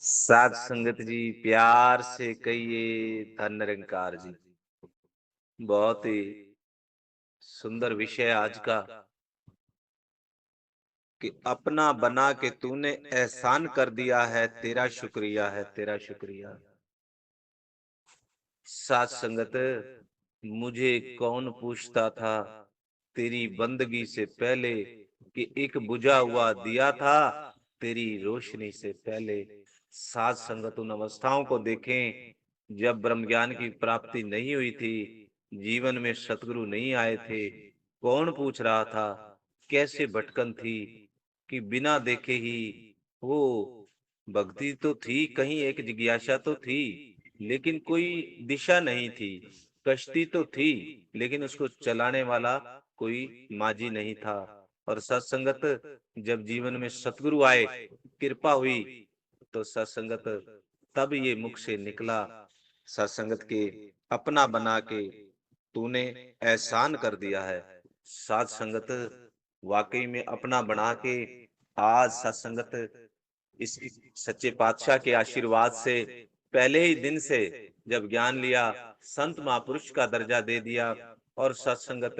साध संगत जी प्यार से कहिए धन निरंकार जी। बहुत ही सुंदर विषय आज का कि अपना बना के तूने एहसान कर दिया है, तेरा शुक्रिया है, तेरा शुक्रिया। साध संगत मुझे कौन पूछता था तेरी बंदगी से पहले कि एक बुझा हुआ दिया था तेरी रोशनी से पहले। साध संगत उन अवस्थाओं को देखें जब ब्रह्म ज्ञान की प्राप्ति नहीं हुई थी, जीवन में सतगुरु नहीं आए थे। कौन पूछ रहा था, कैसे भटकन थी कि बिना देखे ही वो भक्ति तो थी, कहीं एक जिज्ञासा तो थी, लेकिन कोई दिशा नहीं थी। कश्ती तो थी, लेकिन उसको चलाने वाला कोई माझी नहीं था। और सत्संगत जब जीवन में सतगुरु आए, कृपा हुई, तो सत्संगत तब ये मुख से निकला। सत्संगत के अपना बना के तूने एहसान कर दिया है। साध संगत वाकई में अपना बना के आज सत्संगत इस सच्चे पातशाह के आशीर्वाद से पहले ही दिन से जब ज्ञान लिया, संत महापुरुष का दर्जा दे दिया। और सत्संगत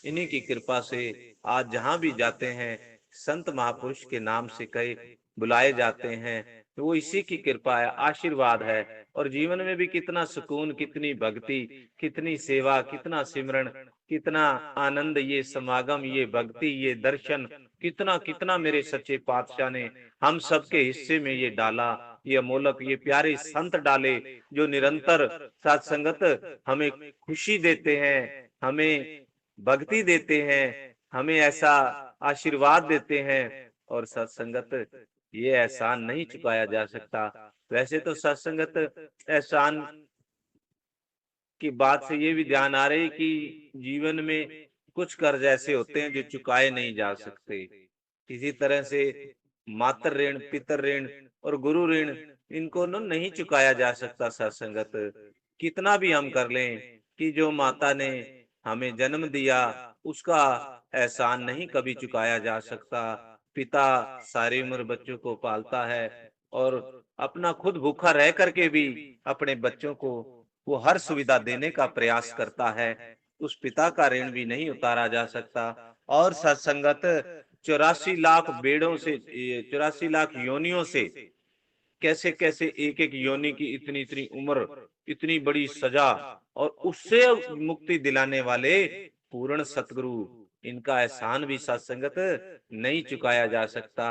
इन्हीं की कृपा से आज जहां भी जाते हैं संत महापुरुष के नाम से कई बुलाए जाते हैं, तो वो इसी की कृपा है, आशीर्वाद है। और जीवन में भी कितना सुकून, कितनी भक्ति, कितनी सेवा, कितना सिमरन, कितना आनंद, ये समागम, ये भक्ति, ये दर्शन, कितना कितना मेरे सच्चे पातशाह ने हम सबके हिस्से में ये डाला। ये अमोलक, ये प्यारे संत डाले जो निरंतर सत्संगत हमें खुशी देते हैं, हमें भक्ति देते हैं, हमें ऐसा आशीर्वाद देते हैं। और सत्संगत ये एहसान नहीं चुकाया जा सकता। वैसे तो सत्संगत एहसान की बात से ये भी ध्यान आ रही कि जीवन में कुछ कर्ज ऐसे होते हैं जो चुकाए नहीं जा सकते। किसी तरह से मातृ ऋण, पितृ ऋण और गुरु ऋण, इनको न नहीं चुकाया जा सकता। सत्संगत कितना भी हम कर लें कि जो माता ने हमें जन्म दिया उसका एहसान नहीं कभी चुकाया जा सकता। पिता सारी उम्र बच्चों को पालता है और अपना खुद भूखा रह करके भी अपने बच्चों को वो हर सुविधा देने का प्रयास करता है। उस पिता का ऋण भी नहीं उतारा जा सकता। और सत्संगत 84 लाख बेड़ों से, 84 लाख योनियों से कैसे कैसे एक एक योनि की इतनी इतनी उम्र, इतनी बड़ी सजा, और उससे मुक्ति दिलाने वाले पूर्ण सतगुरु, इनका एहसान भी सत्संगत नहीं चुकाया जा सकता।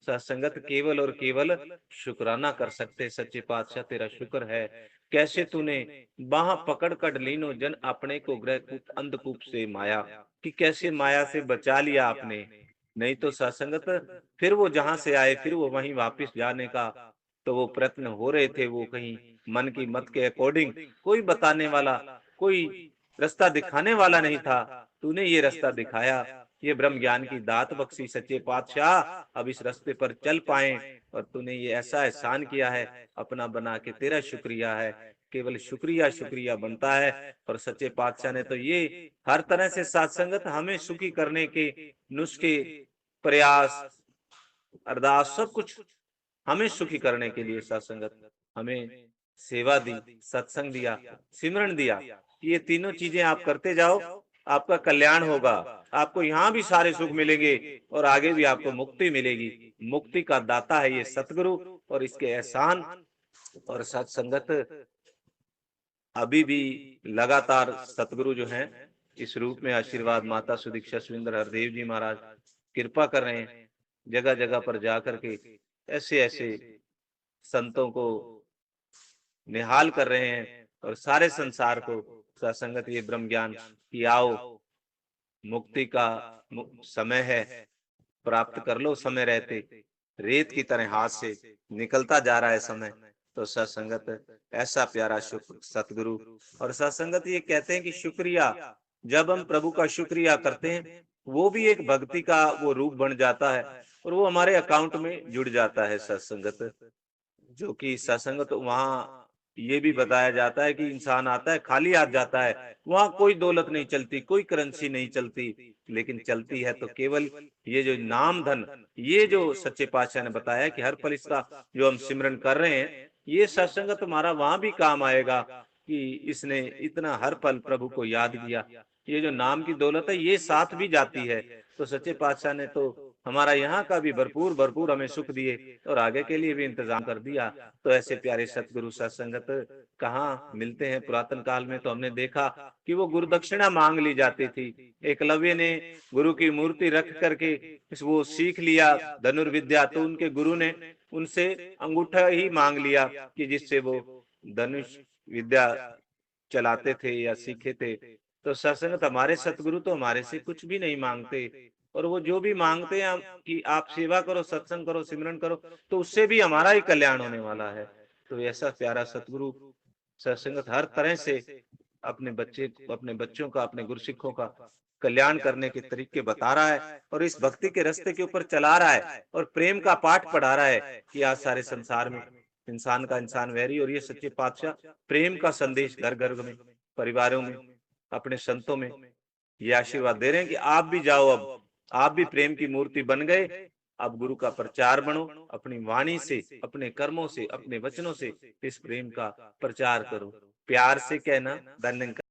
सत्संगत केवल और केवल शुक्राना कर सकते। सच्चे पातशाह तेरा शुक्र है, कैसे तूने बाह पकड़ कर लीनो जन अपने को ग्रह कूप अंधकूप से माया, कि कैसे माया से बचा लिया आपने। नहीं तो सत्संगत फिर वो जहां से आए फिर वो वहीं वापस जाने का तो वो प्रयत्न हो रहे थे। वो कहीं मन की मत के अकॉर्डिंग कोई बताने वाला, कोई रास्ता दिखाने वाला नहीं था। तूने ये रास्ता दिखाया, ये ब्रह्म ज्ञान की दात बख्शी सच्चे पातशाह, अब इस रास्ते पर चल पाए। और तूने ये ऐसा एहसान किया है, अपना बना के तेरा शुक्रिया है। केवल शुक्रिया शुक्रिया बनता है। और सच्चे पातशाह ने तो ये हर तरह से सत्संगत हमें सुखी करने के नुस्खे, प्रयास, अरदास, सब कुछ हमें सुखी करने के लिए सत्संगत हमें सेवा दी, सत्संग दिया, सिमरन दिया। ये तीनों चीजें आप करते जाओ, आपका कल्याण होगा। आपको यहाँ भी सारे सुख मिलेंगे और आगे भी आपको मुक्ति मिलेगी। मुक्ति का दाता है ये सतगुरु और इसके एहसान। और सत्संगत अभी भी लगातार सतगुरु जो हैं इस रूप में आशीर्वाद माता सुदीक्षा सुरेंद्र हरदेव जी महाराज कृपा कर रहे हैं। जगह जगह पर जाकर के ऐसे ऐसे संतों को निहाल कर रहे हैं और सारे संसार को सत्संगत ये ब्रह्म ज्ञान की आओ, मुक्ति का समय है, प्राप्त कर लो समय रहते। रेत की तरह हाथ से निकलता जा रहा है समय। तो सत्संगत ऐसा प्यारा शुक्र सतगुरु। और सत्संगत ये कहते हैं कि शुक्रिया, जब हम प्रभु का शुक्रिया करते हैं वो भी एक भक्ति का वो रूप बन जाता है और वो हमारे अकाउंट में जुड़ जाता है। सत्संगत जो कि सत्संगत वहां ये भी बताया जाता है कि इंसान आता है खाली हाथ जाता है, वहां कोई दौलत नहीं चलती, कोई करेंसी नहीं चलती, लेकिन चलती है तो केवल ये जो नाम धन। ये जो सच्चे पातशाह ने बताया कि हर पल इसका जो हम सिमरन कर रहे हैं, ये सत्संग तुम्हारा वहां भी काम आएगा कि इसने इतना हर पल प्रभु को याद किया। ये जो नाम की दौलत है ये साथ भी जाती है। तो सच्चे पातशाह ने तो हमारा यहाँ का भी भरपूर भरपूर हमें सुख दिए और आगे के लिए भी इंतजाम कर दिया। तो ऐसे प्यारे सतगुरु सत्संगत कहाँ मिलते हैं। पुरातन काल में तो हमने देखा कि वो गुरु दक्षिणा मांग ली जाती थी। एकलव्य ने गुरु की मूर्ति रख करके वो सीख लिया धनुर्विद्या, तो उनके गुरु ने उनसे अंगूठा ही मांग लिया कि जिससे वो धनुष विद्या चलाते थे या सीखे थे। तो सत्संगत हमारे सतगुरु तो हमारे से कुछ भी नहीं मांगते, और वो जो भी मांगते हैं कि आप सेवा करो, सत्संग करो, सिमरन करो, तो उससे भी हमारा ही कल्याण होने वाला है। तो ऐसा प्यारा सतगुरु सत्संगत हर तरह से अपने बच्चों का, अपने गुरसिखों का कल्याण करने के तरीके बता रहा है, और इस भक्ति के रास्ते के ऊपर चला रहा है, और प्रेम का पाठ पढ़ा रहा है कि आज सारे संसार में इंसान का इंसान वैरी, और ये सच्चे पातशाह प्रेम का संदेश घर घर में, परिवारों में, अपने संतों में ये आशीर्वाद दे रहे हैं कि आप भी जाओ, अब आप भी प्रेम की मूर्ति बन गए। अब गुरु का प्रचार बनो, अपनी वाणी से, अपने कर्मों से, अपने वचनों से इस प्रेम का प्रचार करो। प्यार से कहना, धन्यवाद।